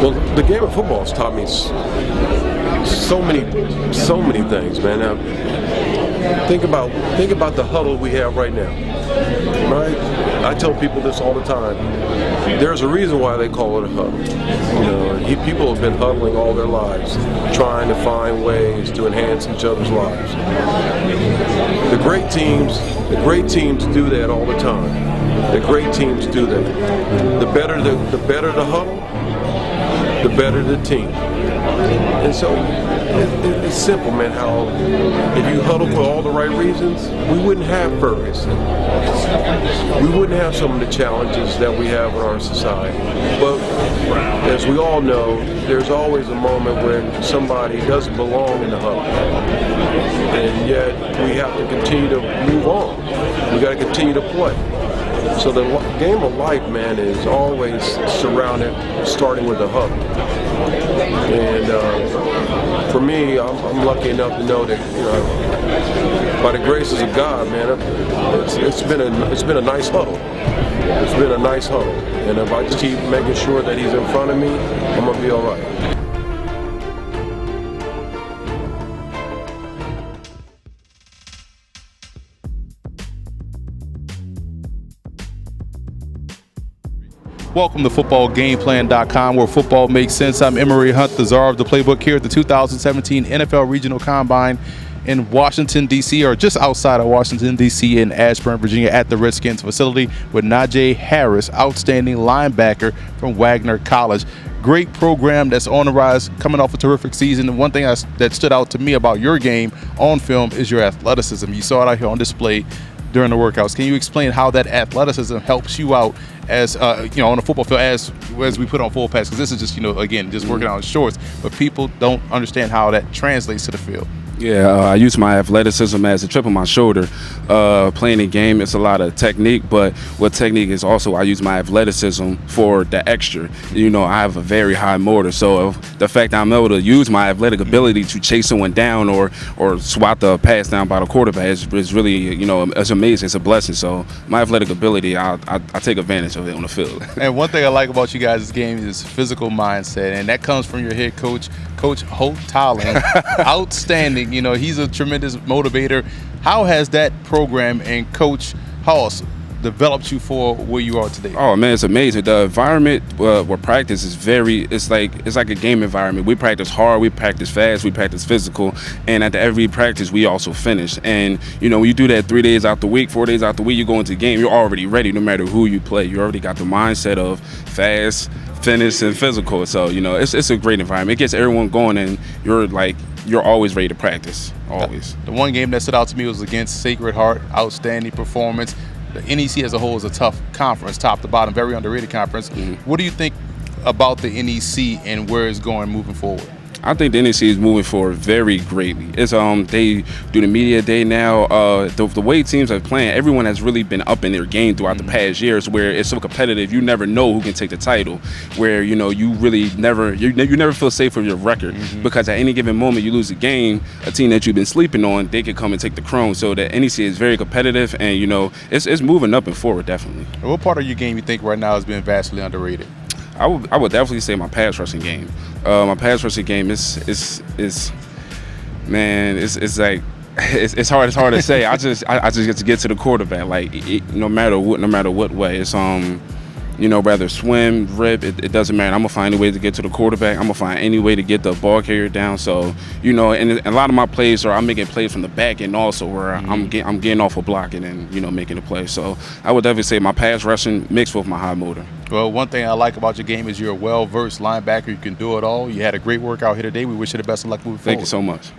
Well, the game of football has taught me so many things, man. Now, think about the huddle we have right now, right? I tell people this all the time. There's a reason why they call it a huddle. People have been huddling all their lives, trying to find ways to enhance each other's lives. The great teams do that all the time. The great teams do that. The better the huddle, the better the team. And so it's simple, man, how if you huddle for all the right reasons, we wouldn't have Ferguson. We wouldn't have some of the challenges that we have in our society. But as we all know, there's always a moment when somebody doesn't belong in the huddle. And yet we have to continue to move on. We got to continue to play. So the game of life, man, is always starting with the huddle. And for me, I'm lucky enough to know that, by the graces of God, man, it's been a nice huddle. It's been a nice huddle. And if I just keep making sure that he's in front of me, I'm gonna be all right. Welcome to footballgameplan.com, where football makes sense. I'm Emory Hunt, the czar of the playbook, here at the 2017 NFL Regional Combine in Washington, D.C., or just outside of Washington, D.C. in Ashburn, Virginia, at the Redskins facility with Najee Harris, outstanding linebacker from Wagner College. Great program that's on the rise, coming off a terrific season. And one thing that stood out to me about your game on film is your athleticism. You saw it out here on display during the workouts. Can you explain how that athleticism helps you out as on the football field as we put on full pads? Because this is just again just working out in shorts, but people don't understand how that translates to the field. Yeah, I use my athleticism as a chip on my shoulder. Playing the game, it's a lot of technique, but what technique is also, I use my athleticism for the extra. I have a very high motor, so the fact that I'm able to use my athletic ability to chase someone down or swat the pass down by the quarterback is really, it's amazing. It's a blessing. So my athletic ability, I take advantage of it on the field. And one thing I like about you guys' game is physical mindset, and that comes from your head coach, Coach Holt Tolling. Outstanding. He's a tremendous motivator. How has that program and Coach Hoss developed you for where you are today? Oh man, it's amazing. The environment where practice is it's like a game environment. We practice hard, we practice fast, we practice physical, and at every practice we also finish. And when you do that 3 days out the week, 4 days out the week, you go into the game, you're already ready no matter who you play. You already got the mindset of fast, finish, and physical. So it's a great environment. It gets everyone going, and you're always ready to practice. Always. The one game that stood out to me was against Sacred Heart. Outstanding performance. The NEC as a whole is a tough conference, top to bottom, very underrated conference. Mm-hmm. What do you think about the NEC and where it's going moving forward? I think the NEC is moving forward very greatly. It's they do the media day now. The way teams are playing, everyone has really been up in their game throughout the past years, where it's so competitive. You never know who can take the title. Where you really never feel safe with your record, because at any given moment you lose a game, a team that you've been sleeping on, they could come and take the crown. So the NEC is very competitive, and it's moving up and forward definitely. What part of your game you think right now has been vastly underrated? I would definitely say my pass rushing game. My pass rushing game is hard to say. I just get to get to the quarterback. No matter what way. It's whether swim, rip, it doesn't matter. I'm gonna find a way to get to the quarterback. I'm gonna find any way to get the ball carrier down. So and a lot of my plays I'm making plays from the back end also, where I'm getting off a block and then making a play. So I would definitely say my pass rushing mixed with my high motor. Well, one thing I like about your game is you're a well-versed linebacker. You can do it all. You had a great workout here today. We wish you the best of luck moving forward. Thank you so much.